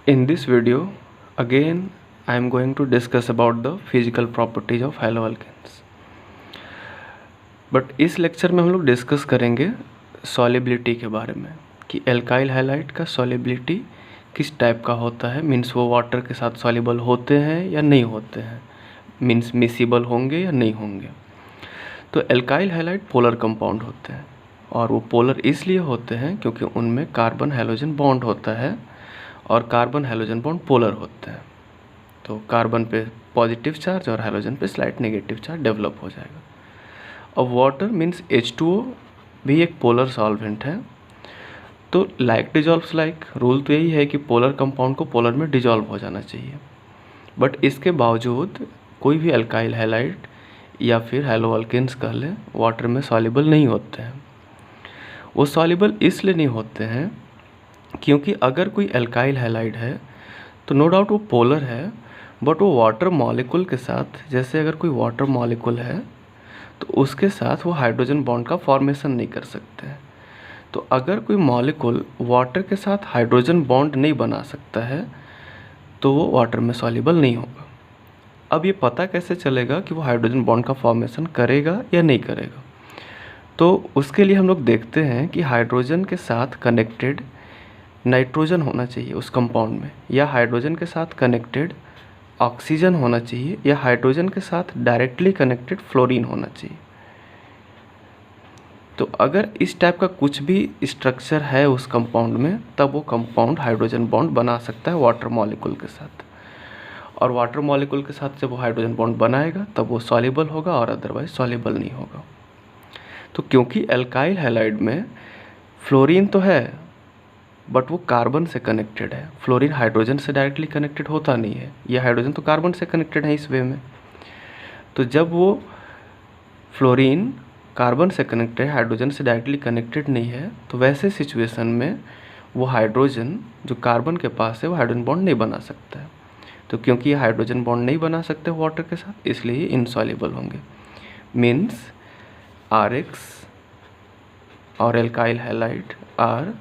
In this video, again I am going to discuss about the physical properties of haloalkanes. But इस lecture में हम लोग discuss करेंगे solubility के बारे में कि एल्काइल हैलाइड का सॉलिबिलिटी किस टाइप का होता है, मीन्स वो वाटर के साथ सॉलिबल होते हैं या नहीं होते हैं, मीन्स मिसिबल होंगे या नहीं होंगे। तो एल्काइल हैलाइड पोलर कंपाउंड होते हैं और वो पोलर इसलिए होते हैं क्योंकि उनमें कार्बन हैलोजन बॉन्ड होता है और कार्बन हैलोजन बॉन्ड पोलर होते हैं। तो कार्बन पे पॉजिटिव चार्ज और हैलोजन पे स्लाइट नेगेटिव चार्ज डेवलप हो जाएगा। अब वाटर मीन्स H2O भी एक पोलर सॉल्वेंट है। तो लाइक डिजॉल्व्स लाइक, रूल तो यही है कि पोलर कंपाउंड को पोलर में डिजॉल्व हो जाना चाहिए। बट इसके बावजूद कोई भी एल्काइल हैलाइड या फिर हैलोअल्केन्स कह लें वाटर में सॉल्युबल नहीं होते हैं। वो सॉल्युबल इसलिए नहीं होते हैं क्योंकि अगर कोई एल्काइल हैलाइड है तो नो डाउट वो पोलर है, बट वो वाटर मॉलिक्यूल के साथ, जैसे अगर कोई वाटर मॉलिक्यूल है तो उसके साथ वो हाइड्रोजन बॉन्ड का फॉर्मेशन नहीं कर सकते हैं। तो अगर कोई मॉलिक्यूल वाटर के साथ हाइड्रोजन बॉन्ड नहीं बना सकता है तो वो वाटर में सॉल्युबल नहीं होगा। अब ये पता कैसे चलेगा कि वो हाइड्रोजन बॉन्ड का फॉर्मेशन करेगा या नहीं करेगा? तो उसके लिए हम लोग देखते हैं कि हाइड्रोजन के साथ कनेक्टेड नाइट्रोजन होना चाहिए उस कंपाउंड में, या हाइड्रोजन के साथ कनेक्टेड ऑक्सीजन होना चाहिए, या हाइड्रोजन के साथ डायरेक्टली कनेक्टेड फ्लोरीन होना चाहिए। तो अगर इस टाइप का कुछ भी स्ट्रक्चर है उस कंपाउंड में तब वो कंपाउंड हाइड्रोजन बॉन्ड बना सकता है वाटर मॉलिक्यूल के साथ, और वाटर मॉलिक्यूल के साथ जब वो हाइड्रोजन बॉन्ड बनाएगा तब वो सॉल्युबल होगा और अदरवाइज सॉल्युबल नहीं होगा। तो क्योंकि एल्काइल हैलाइड में फ्लोरीन तो है बट वो कार्बन से कनेक्टेड है, फ्लोरीन हाइड्रोजन से डायरेक्टली कनेक्टेड होता नहीं है, ये हाइड्रोजन तो कार्बन से कनेक्टेड है इस वे में। तो जब वो फ्लोरीन कार्बन से कनेक्टेड है, हाइड्रोजन से डायरेक्टली कनेक्टेड नहीं है, तो वैसे सिचुएशन में वो हाइड्रोजन जो कार्बन के पास है वो हाइड्रोजन बॉन्ड नहीं बना सकता है। तो क्योंकि ये हाइड्रोजन बॉन्ड नहीं बना सकते वाटर के साथ, इसलिए ये इनसॉल्युबल होंगे। मीन्स RX और alkyl halide are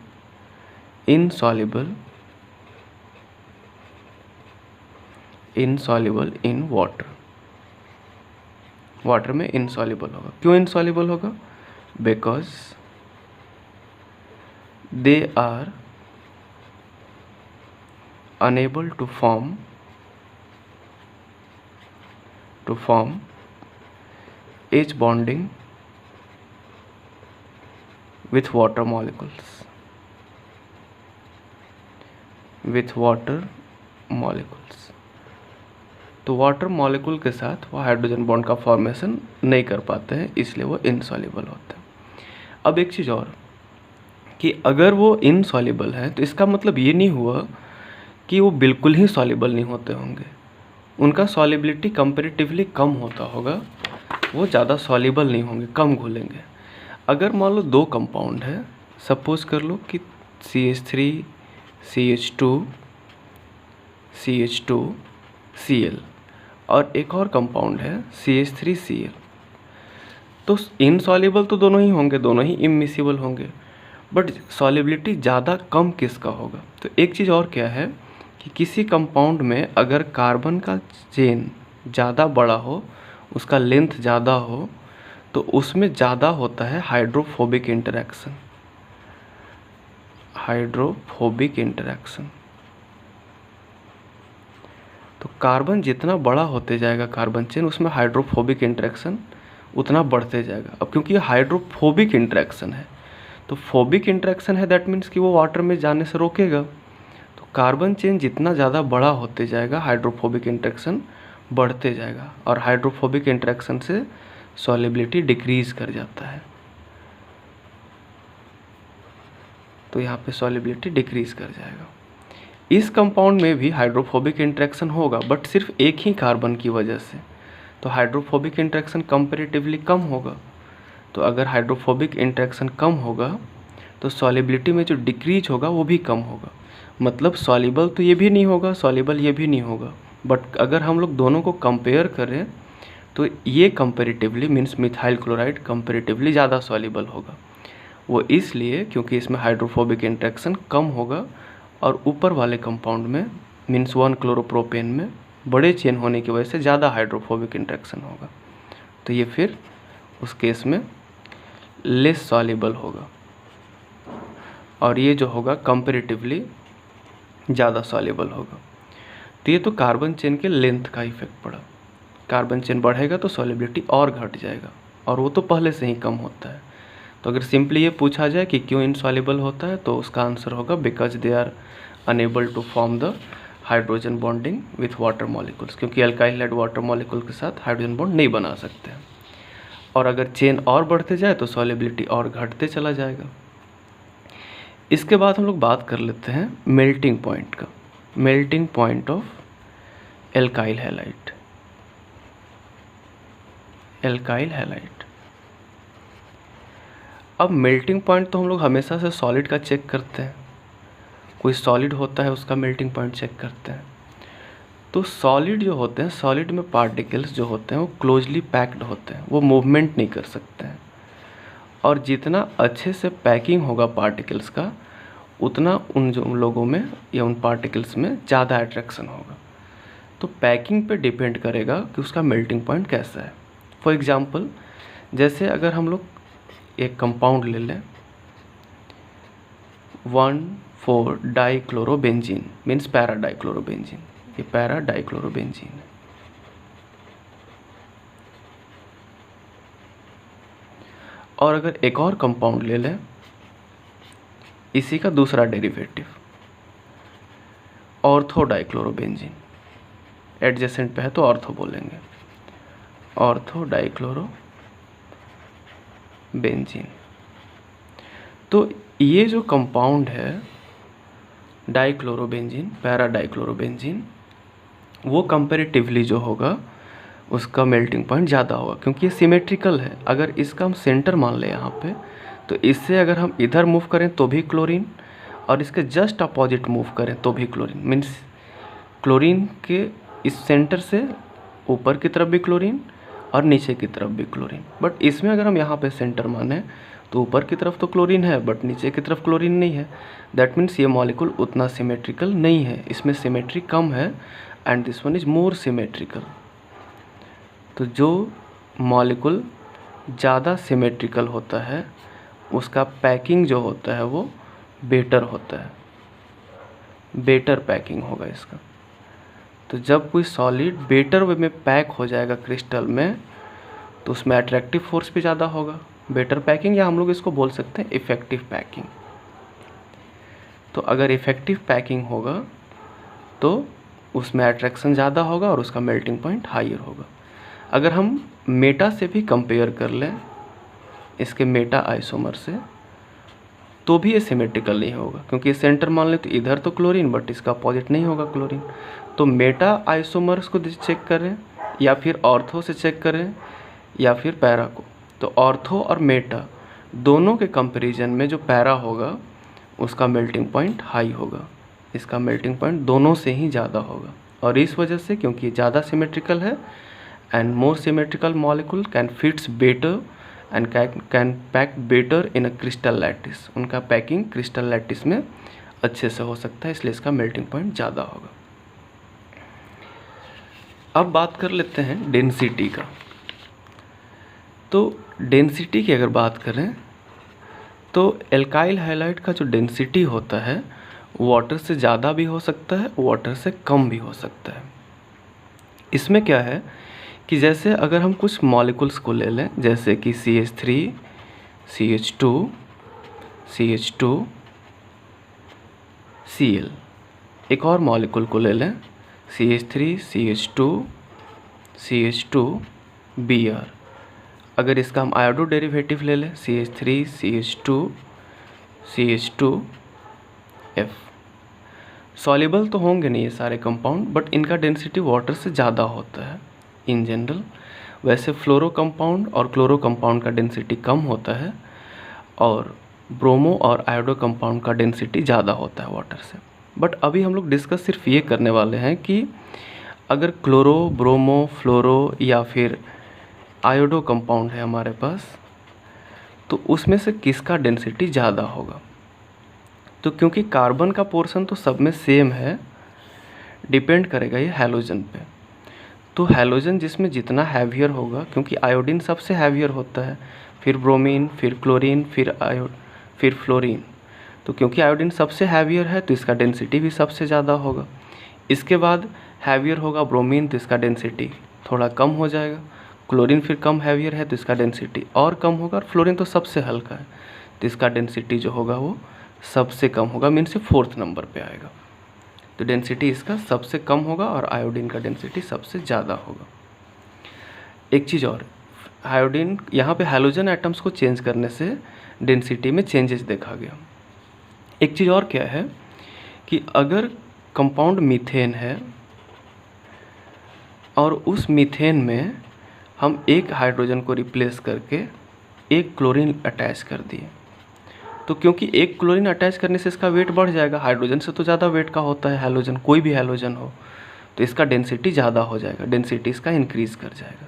insoluble in water। Water में insoluble होगा। क्यों insoluble होगा? Because they are unable to form H bonding with water molecules। तो वाटर मॉलिक्यूल के साथ वो हाइड्रोजन बॉन्ड का फॉर्मेशन नहीं कर पाते हैं, इसलिए वो इनसॉल्युबल होते हैं। अब एक चीज़ और कि अगर वो इनसॉल्युबल है तो इसका मतलब ये नहीं हुआ कि वो बिल्कुल ही सॉल्युबल नहीं होते होंगे। उनका सॉल्युबिलिटी कंपैरेटिवली कम होता होगा, वो ज़्यादा सॉल्युबल नहीं होंगे, कम घुलेंगे। अगर मान लो दो कंपाउंड है, सपोज कर लो कि CH3 CH2 Cl और एक और कंपाउंड है CH3 Cl। तो इनसॉल्युबल तो दोनों ही होंगे, दोनों ही इमिसिबल होंगे, बट सॉल्युबिलिटी ज़्यादा कम किसका होगा? तो एक चीज़ और क्या है कि किसी कंपाउंड में अगर कार्बन का चेन ज़्यादा बड़ा हो, उसका लेंथ ज़्यादा हो, तो उसमें ज़्यादा होता है हाइड्रोफोबिक इंटरैक्शन। तो कार्बन जितना बड़ा होते जाएगा कार्बन चेन, उसमें हाइड्रोफोबिक इंटरेक्शन उतना बढ़ते जाएगा। अब क्योंकि ये हाइड्रोफोबिक इंटरेक्शन है, तो फोबिक इंटरेक्शन है, दैट मीन्स कि वो वाटर में जाने से रोकेगा। तो कार्बन चेन जितना ज़्यादा बड़ा होते जाएगा हाइड्रोफोबिक इंटरेक्शन बढ़ते जाएगा, और हाइड्रोफोबिक इंटरेक्शन से सॉल्युबिलिटी डिक्रीज कर जाता है। तो यहाँ पे सॉल्युबिलिटी डिक्रीज कर जाएगा। इस कंपाउंड में भी हाइड्रोफोबिक इंटरेक्शन होगा, बट सिर्फ एक ही कार्बन की वजह से, तो हाइड्रोफोबिक इंटरेक्शन कंपैरेटिवली कम होगा। तो अगर हाइड्रोफोबिक इंटरेक्शन कम होगा तो सॉल्युबिलिटी में जो डिक्रीज होगा वो भी कम होगा। मतलब सॉल्युबल तो ये भी नहीं होगा, सॉल्युबल ये भी नहीं होगा, बट अगर हम लोग दोनों को कंपेयर करें तो ये comparatively means methyl chloride comparatively ज़्यादा सॉल्युबल होगा। वो इसलिए क्योंकि इसमें हाइड्रोफोबिक इंटरेक्शन कम होगा और ऊपर वाले कंपाउंड में मीन्स 1 क्लोरोप्रोपेन में बड़े चेन होने की वजह से ज़्यादा हाइड्रोफोबिक इंटरेक्शन होगा, तो ये फिर उस केस में लेस सॉल्युबल होगा और ये जो होगा कंपैरेटिवली ज़्यादा सॉल्युबल होगा। तो ये तो कार्बन चेन के लेंथ का इफेक्ट पड़ा। कार्बन चेन बढ़ेगा तो सॉल्युबिलिटी और घट जाएगा और वो तो पहले से ही कम होता है। तो अगर सिंपली ये पूछा जाए कि क्यों इनसॉल्युबल होता है तो उसका आंसर होगा because they are unable to form the hydrogen bonding with water molecules, क्योंकि अल्काइल हैलाइड वाटर मॉलिक्यूल के साथ हाइड्रोजन बॉन्ड नहीं बना सकते हैं। और अगर चेन और बढ़ते जाए तो सॉल्युबिलिटी और घटते चला जाएगा। इसके बाद हम लोग बात कर लेते हैं मेल्टिंग पॉइंट का, melting point of alkyl halide. Alkyl halide, अब मेल्टिंग पॉइंट तो हम लोग हमेशा से सॉलिड का चेक करते हैं, कोई सॉलिड होता है उसका मेल्टिंग पॉइंट चेक करते हैं। तो सॉलिड जो होते हैं, सॉलिड में पार्टिकल्स जो होते हैं वो क्लोजली पैक्ड होते हैं, वो मूवमेंट नहीं कर सकते हैं। और जितना अच्छे से पैकिंग होगा पार्टिकल्स का उतना उन लोगों में या उन पार्टिकल्स में ज़्यादा अट्रैक्शन होगा। तो पैकिंग पे डिपेंड करेगा कि उसका मेल्टिंग पॉइंट कैसा है। फॉर एग्जांपल जैसे अगर हम लोग एक कंपाउंड ले लें 1,4-डाइक्लोरोबेंजीन मीन्स पैरा डाइक्लोरोबेंजीन, ये पैरा डाइक्लोरोबेंजीन है। और अगर एक और कंपाउंड ले लें इसी का दूसरा डेरिवेटिव ऑर्थो डाइक्लोरोबेंजीन, एडजेसेंट पे है तो ऑर्थो बोलेंगे, ऑर्थो डाइक्लोरोबेंजीन। तो ये जो कंपाउंड है डाइक्लोरोबेंजीन, पैरा डाइक्लोरोबेंजीन, वो कंपैरेटिवली जो होगा उसका मेल्टिंग पॉइंट ज़्यादा होगा क्योंकि ये सिमेट्रिकल है। अगर इसका हम सेंटर मान लें यहाँ पे तो इससे अगर हम इधर मूव करें तो भी क्लोरीन और इसके जस्ट अपोजिट मूव करें तो भी क्लोरीन, मीन्स क्लोरीन के इस सेंटर से ऊपर की तरफ भी क्लोरीन और नीचे की तरफ भी क्लोरीन। बट इसमें अगर हम यहाँ पे सेंटर माने तो ऊपर की तरफ तो क्लोरीन है बट नीचे की तरफ क्लोरीन नहीं है। दैट मीन्स ये मॉलिक्यूल उतना सिमेट्रिकल नहीं है, इसमें सिमेट्री कम है and this one is more symmetrical. तो जो मॉलिक्यूल ज़्यादा सिमेट्रिकल होता है उसका पैकिंग जो होता है वो बेटर होता है, बेटर पैकिंग होगा इसका। तो जब कोई सॉलिड बेटर वे में पैक हो जाएगा क्रिस्टल में तो उसमें अट्रैक्टिव फोर्स भी ज़्यादा होगा, बेटर पैकिंग, या हम लोग इसको बोल सकते हैं इफ़ेक्टिव पैकिंग। तो अगर इफ़ेक्टिव पैकिंग होगा तो उसमें अट्रैक्शन ज़्यादा होगा और उसका मेल्टिंग पॉइंट हायर होगा। अगर हम मेटा से भी कंपेयर कर लें, इसके मेटा आइसोमर से, तो भी ये सिमेट्रिकल नहीं होगा क्योंकि ये सेंटर मान लें तो इधर तो क्लोरीन बट इसका अपोजिट नहीं होगा क्लोरीन। तो मेटा आइसोमर्स को चेक करें या फिर ऑर्थो से चेक करें या फिर पैरा को, तो ऑर्थो और मेटा दोनों के कंपैरिजन में जो पैरा होगा उसका मेल्टिंग पॉइंट हाई होगा, इसका मेल्टिंग पॉइंट दोनों से ही ज़्यादा होगा। और इस वजह से क्योंकि ज़्यादा सिमेट्रिकल है and more symmetrical molecule can fits better and can pack better in a crystal lattice, उनका पैकिंग क्रिस्टल लैटिस में अच्छे से हो सकता है, इसलिए इसका मेल्टिंग पॉइंट ज़्यादा होगा। अब बात कर लेते हैं डेंसिटी का। तो डेंसिटी की अगर बात करें तो एल्काइल हैलाइड का जो डेंसिटी होता है वाटर से ज़्यादा भी हो सकता है, वाटर से कम भी हो सकता है। इसमें क्या है कि जैसे अगर हम कुछ मॉलिक्यूल्स को ले लें जैसे कि CH3, CH2, CH2, Cl, एक और मॉलिक्यूल को ले लें CH3, CH2, CH2, Br। अगर इसका हम आयोडो डेरिवेटिव ले लें CH3, CH2, CH2F, सॉल्युबल तो होंगे नहीं ये सारे कंपाउंड बट इनका डेंसिटी वाटर से ज़्यादा होता है इन जनरल। वैसे फ्लोरो कंपाउंड और क्लोरो कंपाउंड का डेंसिटी कम होता है और ब्रोमो और आयोडो कंपाउंड का डेंसिटी ज़्यादा होता है वाटर से। बट अभी हम लोग डिस्कस सिर्फ ये करने वाले हैं कि अगर क्लोरो, ब्रोमो, फ्लोरो या फिर आयोडो कंपाउंड है हमारे पास तो उसमें से किसका डेंसिटी ज़्यादा होगा। तो क्योंकि कार्बन का पोर्शन तो सब में सेम है, डिपेंड करेगा ये हैलोजन पे। तो हैलोजन जिसमें जितना हैवियर होगा, क्योंकि आयोडीन सबसे हैवियर होता है, फिर ब्रोमीन, फिर क्लोरीन, फिर फ्लोरीन। तो क्योंकि आयोडीन सबसे हैवियर है तो इसका डेंसिटी भी सबसे ज़्यादा होगा। इसके बाद हैवियर होगा ब्रोमीन, तो इसका डेंसिटी थोड़ा कम हो जाएगा। क्लोरीन फिर कम हैवियर है तो इसका डेंसिटी और कम होगा। और फ्लोरीन तो सबसे हल्का है तो इसका डेंसिटी जो होगा वो सबसे कम होगा, मीन्स 4th नंबर पे आएगा। तो डेंसिटी इसका सबसे कम होगा और आयोडीन का डेंसिटी सबसे ज़्यादा होगा। एक चीज़ और, आयोडीन यहाँ पे हैलोजन एटम्स को चेंज करने से डेंसिटी में चेंजेस देखा गया। एक चीज़ और क्या है कि अगर कंपाउंड मीथेन है और उस मीथेन में हम एक हाइड्रोजन को रिप्लेस करके एक क्लोरीन अटैच कर दिए, तो क्योंकि एक क्लोरीन अटैच करने से इसका वेट बढ़ जाएगा, हाइड्रोजन से तो ज़्यादा वेट का होता है हैलोजन, कोई भी हैलोजन हो, तो इसका डेंसिटी ज़्यादा हो जाएगा, डेंसिटी इसका इंक्रीज़ कर जाएगा।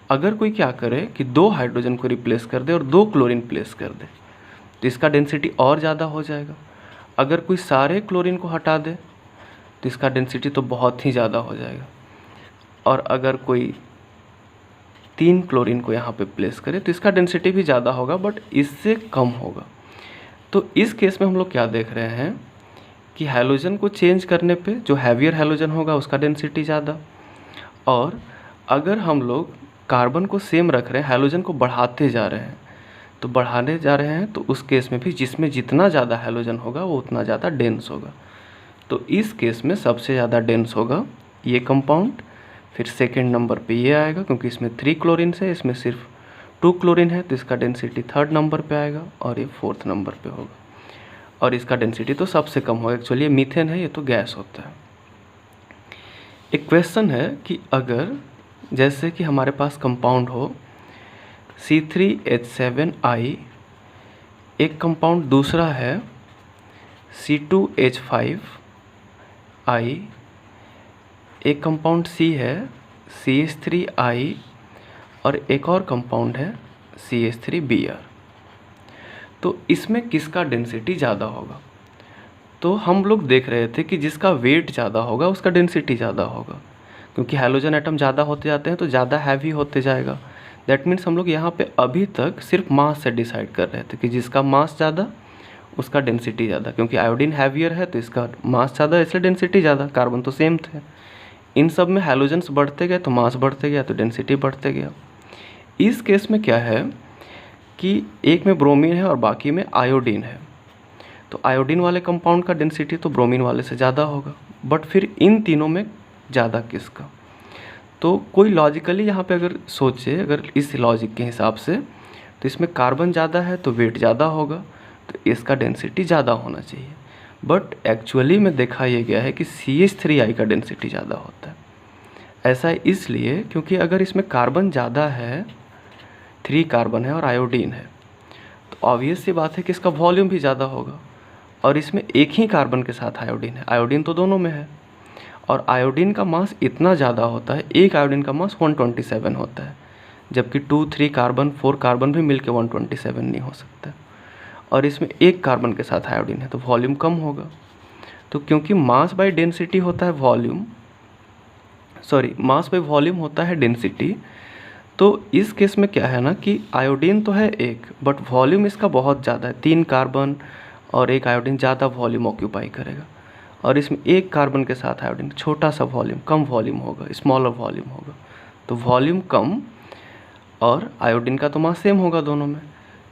अगर कोई क्या करे कि 2 हाइड्रोजन को रिप्लेस कर दे और 2 क्लोरीन प्लेस कर दे तो इसका डेंसिटी और ज़्यादा हो जाएगा। अगर कोई सारे क्लोरीन को हटा दे तो इसका डेंसिटी तो बहुत ही ज़्यादा हो जाएगा। और अगर कोई 3 क्लोरीन को यहाँ पे प्लेस करे तो इसका डेंसिटी भी ज़्यादा होगा, बट इससे कम होगा। तो इस केस में हम लोग क्या देख रहे हैं कि हैलोजन को चेंज करने पे जो हैवियर हैलोजन होगा उसका डेंसिटी ज़्यादा, और अगर हम लोग कार्बन को सेम रख रहे हैं, हैलोजन को बढ़ाते जा रहे हैं, तो बढ़ाने जा रहे हैं, तो उस केस में भी जिसमें जितना ज़्यादा हैलोजन होगा वो उतना ज़्यादा डेंस होगा। तो इस केस में सबसे ज़्यादा डेंस होगा ये कंपाउंड, फिर सेकेंड नंबर पे ये आएगा क्योंकि इसमें 3 क्लोरीन है, इसमें सिर्फ 2 क्लोरीन है तो इसका डेंसिटी 3rd नंबर पे आएगा, और ये 4th नंबर पे होगा। और इसका डेंसिटी तो सबसे कम होगा, एक्चुअली ये मीथेन है, ये तो गैस होता है। एक क्वेश्चन है कि अगर जैसे कि हमारे पास कंपाउंड हो C3H7I, एक कंपाउंड दूसरा है C2H5I, एक कंपाउंड C है CH3I, और एक और कंपाउंड है CH3Br। तो इसमें किसका डेंसिटी ज़्यादा होगा? तो हम लोग देख रहे थे कि जिसका वेट ज़्यादा होगा उसका डेंसिटी ज़्यादा होगा, क्योंकि हैलोजन एटम ज़्यादा होते जाते हैं तो ज़्यादा हैवी होते जाएगा। दैट मीन्स हम लोग यहाँ पे अभी तक सिर्फ मास से डिसाइड कर रहे थे कि जिसका मास ज़्यादा उसका डेंसिटी ज़्यादा, क्योंकि आयोडीन हैवियर है तो इसका मास ज़्यादा इसलिए डेंसिटी ज़्यादा, कार्बन तो सेम थे। इन सब में हैलोजन्स बढ़ते गए तो मास बढ़ते गया तो डेंसिटी बढ़ते गया। इस केस में क्या है कि एक में ब्रोमीन है और बाकी में आयोडीन है, तो आयोडीन वाले कंपाउंड का डेंसिटी तो ब्रोमीन वाले से ज़्यादा होगा, बट फिर इन तीनों में ज़्यादा किसका? तो कोई लॉजिकली यहाँ पे अगर सोचे, अगर इस लॉजिक के हिसाब से, तो इसमें कार्बन ज़्यादा है तो वेट ज़्यादा होगा, तो इसका डेंसिटी ज़्यादा होना चाहिए। बट एक्चुअली में देखा ये गया है कि CH3I का डेंसिटी ज़्यादा होता है। ऐसा इसलिए क्योंकि अगर इसमें कार्बन ज़्यादा है, 3 कार्बन है और आयोडीन है, तो ऑब्वियस सी बात है कि इसका वॉल्यूम भी ज़्यादा होगा। और इसमें एक ही कार्बन के साथ आयोडीन है, आयोडीन तो दोनों में है, और आयोडीन का मास इतना ज़्यादा होता है, एक आयोडीन का मास 127 होता है, जबकि 2, 3 कार्बन, 4 कार्बन भी मिलके 127 नहीं हो सकता। और इसमें एक कार्बन के साथ आयोडीन है तो वॉल्यूम कम होगा। तो क्योंकि मास बाय डेंसिटी होता है वॉल्यूम, मास बाय वॉल्यूम होता है डेंसिटी, तो इस केस में क्या है ना कि आयोडीन तो है एक, बट वॉल्यूम इसका बहुत ज़्यादा है, 3 कार्बन और एक आयोडीन ज़्यादा वॉल्यूम ऑक्यूपाई करेगा, और इसमें एक कार्बन के साथ आयोडीन छोटा सा वॉल्यूम, कम वॉल्यूम होगा, स्मॉलर वॉल्यूम होगा। तो वॉल्यूम कम और आयोडीन का तो मास सेम होगा दोनों में,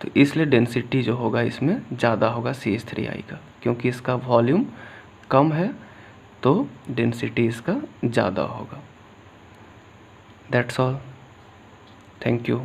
तो इसलिए डेंसिटी जो होगा इसमें ज़्यादा होगा CH3I का, क्योंकि इसका वॉल्यूम कम है तो डेंसिटी इसका ज़्यादा होगा। That's all, thank you.